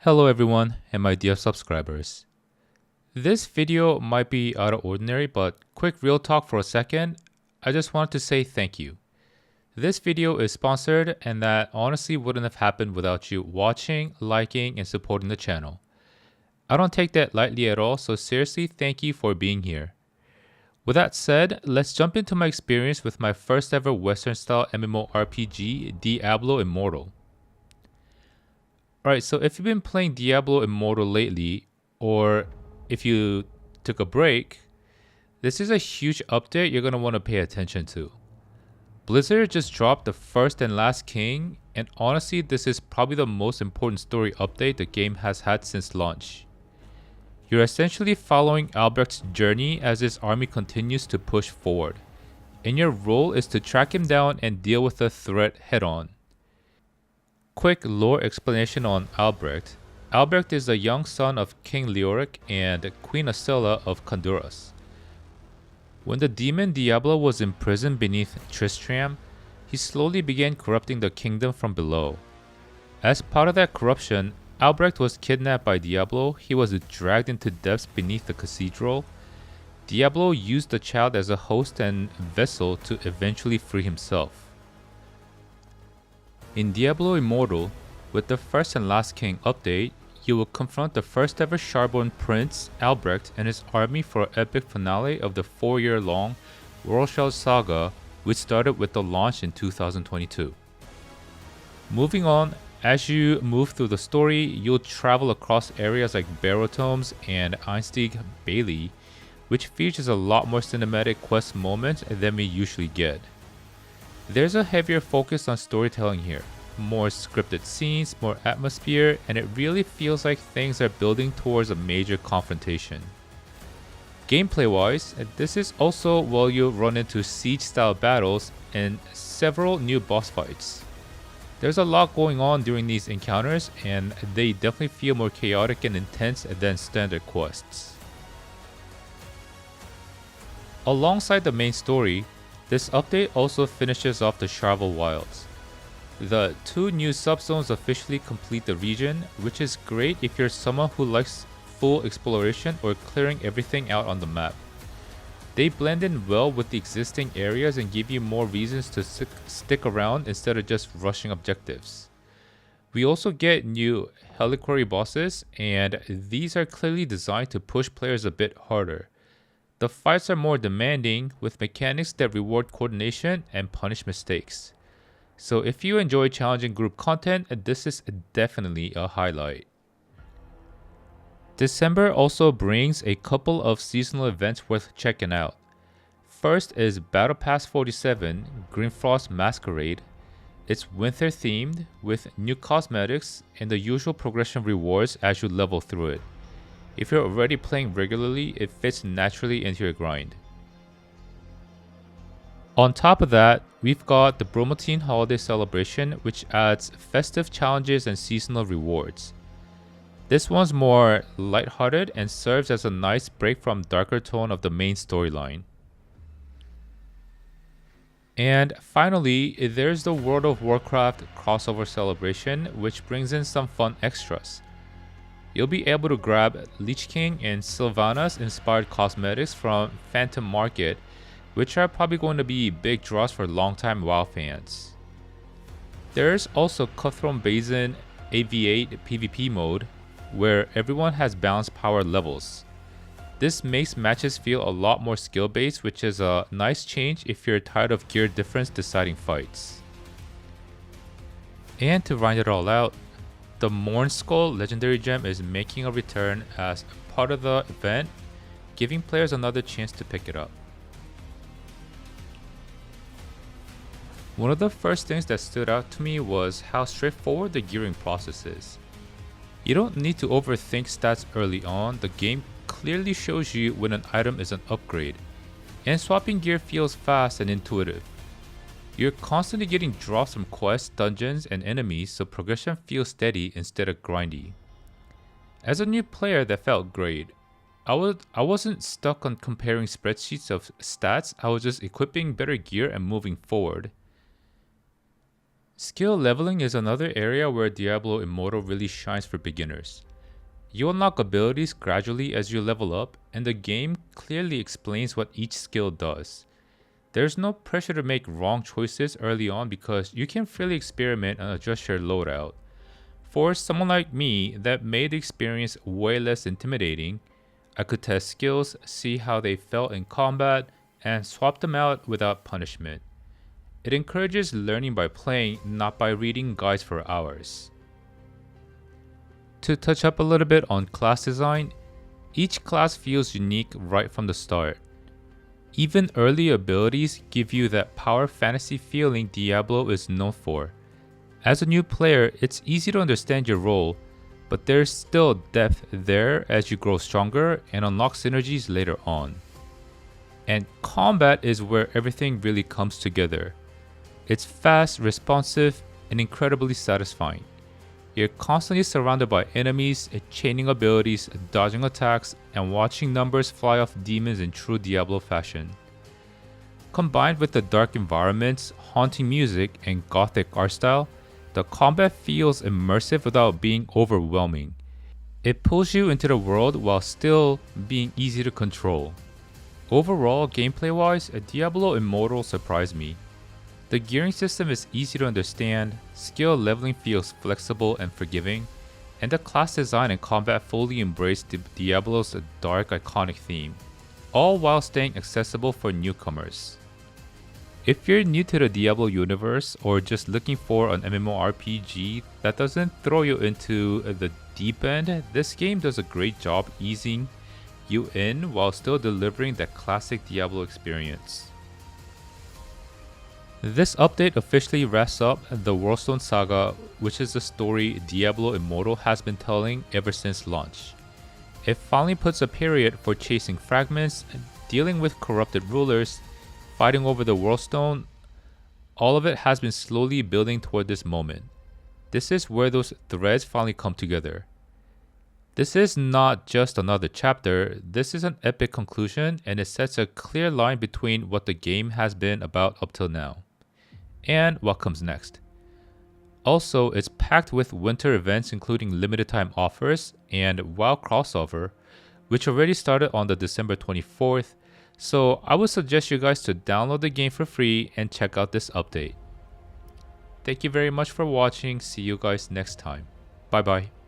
Hello everyone and my dear subscribers. This video might be out of ordinary, but quick real talk for a second. I just wanted to say thank you. This video is sponsored and that honestly wouldn't have happened without you watching, liking, and supporting the channel. I don't take that lightly at all, so seriously thank you for being here. With that said, let's jump into my experience with my first ever Western style MMORPG, Diablo Immortal. Alright, so if you've been playing Diablo Immortal lately, or if you took a break, this is a huge update you're going to want to pay attention to. Blizzard just dropped the first and last king, and honestly this is probably the most important story update the game has had since launch. You're essentially following Albrecht's journey as his army continues to push forward, and your role is to track him down and deal with the threat head on. Quick lore explanation on Albrecht. Albrecht is the young son of King Leoric and Queen Acela of Honduras. When the demon Diablo was imprisoned beneath Tristram, he slowly began corrupting the kingdom from below. As part of that corruption, Albrecht was kidnapped by Diablo. He was dragged into depths beneath the cathedral. Diablo used the child as a host and vessel to eventually free himself. In Diablo Immortal, with the first and last king update, you will confront the first ever Sharborn prince, Albrecht, and his army for an epic finale of the 4-year-long Worldshell saga, which started with the launch in 2022. Moving on, as you move through the story, you'll travel across areas like Barotomes and Einstieg Bailey, which features a lot more cinematic quest moments than we usually get. There's a heavier focus on storytelling here, more scripted scenes, more atmosphere, and it really feels like things are building towards a major confrontation. Gameplay wise, this is also where you'll run into siege style battles and several new boss fights. There's a lot going on during these encounters and they definitely feel more chaotic and intense than standard quests. Alongside the main story, this update also finishes off the Charvel Wilds. The 2 new subzones officially complete the region, which is great if you're someone who likes full exploration or clearing everything out on the map. They blend in well with the existing areas and give you more reasons to stick around instead of just rushing objectives. We also get new Heliquary bosses, and these are clearly designed to push players a bit harder. The fights are more demanding, with mechanics that reward coordination and punish mistakes. So if you enjoy challenging group content, this is definitely a highlight. December also brings a couple of seasonal events worth checking out. First is Battle Pass 47, Greenfrost Masquerade. It's winter themed with new cosmetics and the usual progression rewards as you level through it. If you're already playing regularly, it fits naturally into your grind. On top of that, we've got the Bromontine Holiday Celebration, which adds festive challenges and seasonal rewards. This one's more lighthearted and serves as a nice break from darker tone of the main storyline. And finally, there's the World of Warcraft crossover celebration, which brings in some fun extras. You'll be able to grab Lich King and Sylvanas inspired cosmetics from Phantom Market, which are probably going to be big draws for longtime WoW fans. There's also Cutthroat Basin AV8 PvP mode, where everyone has balanced power levels. This makes matches feel a lot more skill based, which is a nice change if you're tired of gear difference deciding fights. And to round it all out, the Mornskull legendary gem is making a return as part of the event, giving players another chance to pick it up. One of the first things that stood out to me was how straightforward the gearing process is. You don't need to overthink stats early on, the game clearly shows you when an item is an upgrade, and swapping gear feels fast and intuitive. You're constantly getting drops from quests, dungeons, and enemies, so progression feels steady instead of grindy. As a new player, that felt great. I wasn't stuck on comparing spreadsheets of stats, I was just equipping better gear and moving forward. Skill leveling is another area where Diablo Immortal really shines for beginners. You unlock abilities gradually as you level up, and the game clearly explains what each skill does. There's no pressure to make wrong choices early on because you can freely experiment and adjust your loadout. For someone like me that made the experience way less intimidating, I could test skills, see how they felt in combat, and swap them out without punishment. It encourages learning by playing, not by reading guides for hours. To touch up a little bit on class design, each class feels unique right from the start. Even early abilities give you that power fantasy feeling Diablo is known for. As a new player, it's easy to understand your role, but there's still depth there as you grow stronger and unlock synergies later on. And combat is where everything really comes together. It's fast, responsive, and incredibly satisfying. You're constantly surrounded by enemies, chaining abilities, dodging attacks, and watching numbers fly off demons in true Diablo fashion. Combined with the dark environments, haunting music, and gothic art style, the combat feels immersive without being overwhelming. It pulls you into the world while still being easy to control. Overall, gameplay-wise, Diablo Immortal surprised me. The gearing system is easy to understand, skill leveling feels flexible and forgiving, and the class design and combat fully embrace Diablo's dark iconic theme, all while staying accessible for newcomers. If you're new to the Diablo universe or just looking for an MMORPG that doesn't throw you into the deep end, this game does a great job easing you in while still delivering that classic Diablo experience. This update officially wraps up the Worldstone saga, which is the story Diablo Immortal has been telling ever since launch. It finally puts a period for chasing fragments, dealing with corrupted rulers, fighting over the Worldstone. All of it has been slowly building toward this moment. This is where those threads finally come together. This is not just another chapter, this is an epic conclusion, and it sets a clear line between what the game has been about up till now and what comes next. Also, it's packed with winter events including limited time offers and WoW crossover, which already started on the December 24th, so I would suggest you guys to download the game for free and check out this update. Thank you very much for watching, see you guys next time. Bye bye.